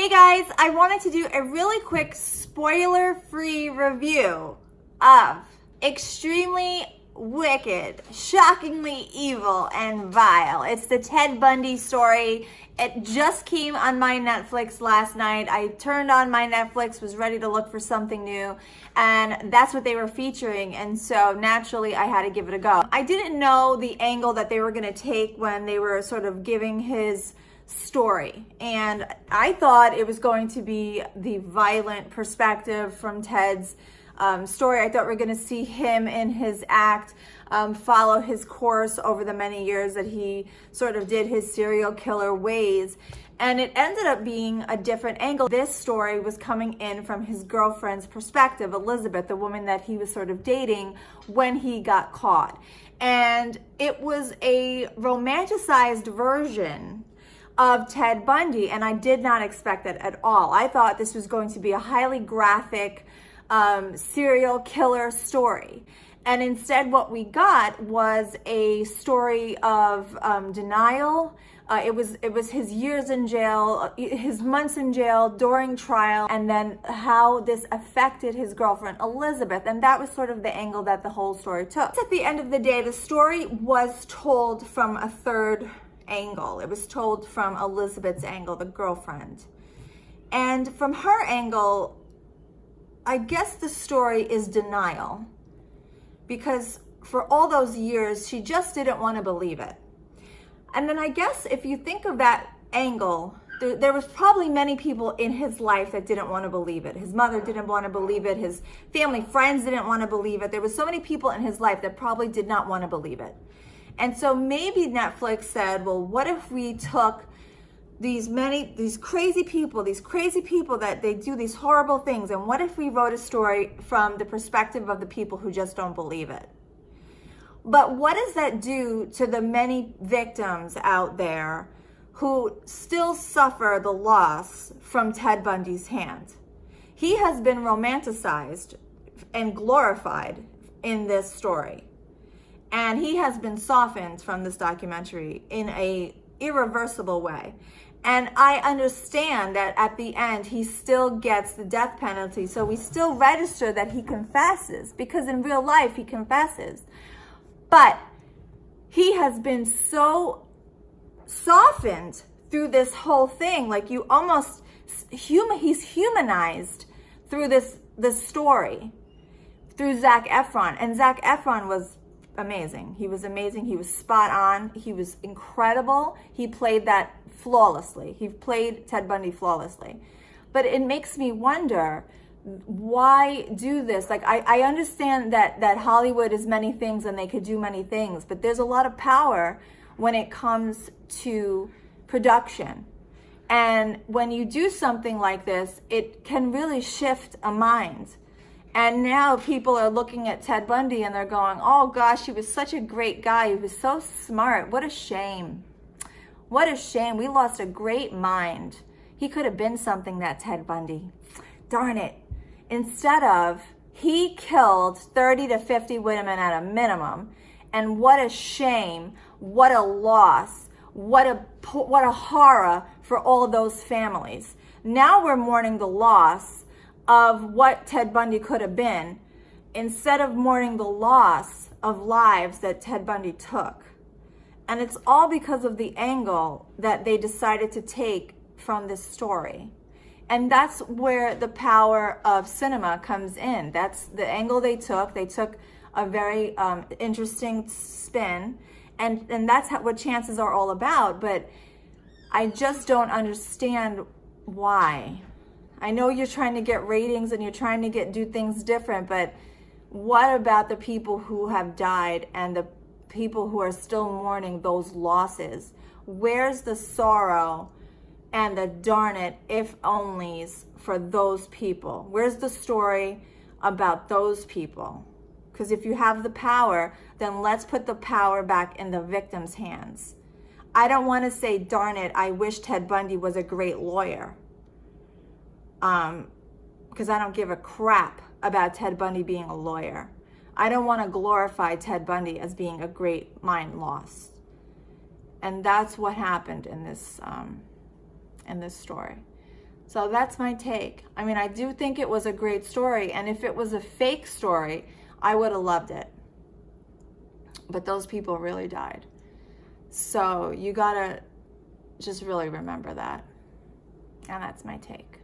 Hey guys, I wanted to do a really quick spoiler-free review of extremely wicked, shockingly evil, and vile. It's the Ted Bundy story. It just came on my Netflix last night. I turned on my Netflix, was ready to look for something new, and that's what they were featuring, and so naturally I had to give it a go. I didn't know the angle that they were going to take when they were sort of giving his story, and I thought it was going to be the violent perspective from Ted's story. I thought we were going to see him in his act follow his course over the many years that he sort of did his serial killer ways, and it ended up being a different angle. This story was coming in from his girlfriend's perspective, Elizabeth, the woman that he was sort of dating when he got caught, and it was a romanticized version of Ted Bundy, and I did not expect that at all. I thought this was going to be a highly graphic serial killer story, and instead what we got was a story of denial. It was his years in jail, his months in jail during trial, and then how this affected his girlfriend Elizabeth, and that was sort of the angle that the whole story took. At the end of the day, the story was told from a third angle. It was told from Elizabeth's angle, the girlfriend. And from her angle, I guess the story is denial, because for all those years, she just didn't want to believe it. And then I guess if you think of that angle, there was probably many people in his life that didn't want to believe it. His mother didn't want to believe it. His family, friends didn't want to believe it. There was so many people in his life that probably did not want to believe it. And so maybe Netflix said, well, what if we took these crazy people that they do these horrible things, and what if we wrote a story from the perspective of the people who just don't believe it? But what does that do to the many victims out there who still suffer the loss from Ted Bundy's hand? He has been romanticized and glorified in this story. And he has been softened from this documentary in a irreversible way. And I understand that at the end, he still gets the death penalty. So we still register that he confesses, because in real life, he confesses. But he has been so softened through this whole thing. Like you almost, he's humanized through this story, through Zac Efron. And Zac Efron was amazing. He was amazing. He was spot on. He was incredible. He played that flawlessly. He played Ted Bundy flawlessly. But it makes me wonder, why do this? Like, I understand that Hollywood is many things and they could do many things, but there's a lot of power when it comes to production. And when you do something like this, it can really shift a mind. And now people are looking at Ted Bundy and they're going, oh gosh, he was such a great guy. He was so smart. What a shame. What a shame. We lost a great mind. He could have been something, that Ted Bundy. Darn it. Instead of, he killed 30 to 50 women at a minimum. And what a shame. What a loss. What a horror for all those families. Now we're mourning the loss of what Ted Bundy could have been, instead of mourning the loss of lives that Ted Bundy took. And it's all because of the angle that they decided to take from this story. And that's where the power of cinema comes in. That's the angle they took. They took a very interesting spin, and that's what chances are all about. But I just don't understand why. I know you're trying to get ratings and you're trying to do things different, but what about the people who have died and the people who are still mourning those losses? Where's the sorrow and the darn it if onlys for those people? Where's the story about those people? Because if you have the power, then let's put the power back in the victim's hands. I don't want to say, darn it, I wish Ted Bundy was a great lawyer. Because I don't give a crap about Ted Bundy being a lawyer. I don't want to glorify Ted Bundy as being a great mind loss. And that's what happened in this story. So that's my take. I mean, I do think it was a great story, and if it was a fake story, I would have loved it. But those people really died. So you gotta just really remember that. And that's my take.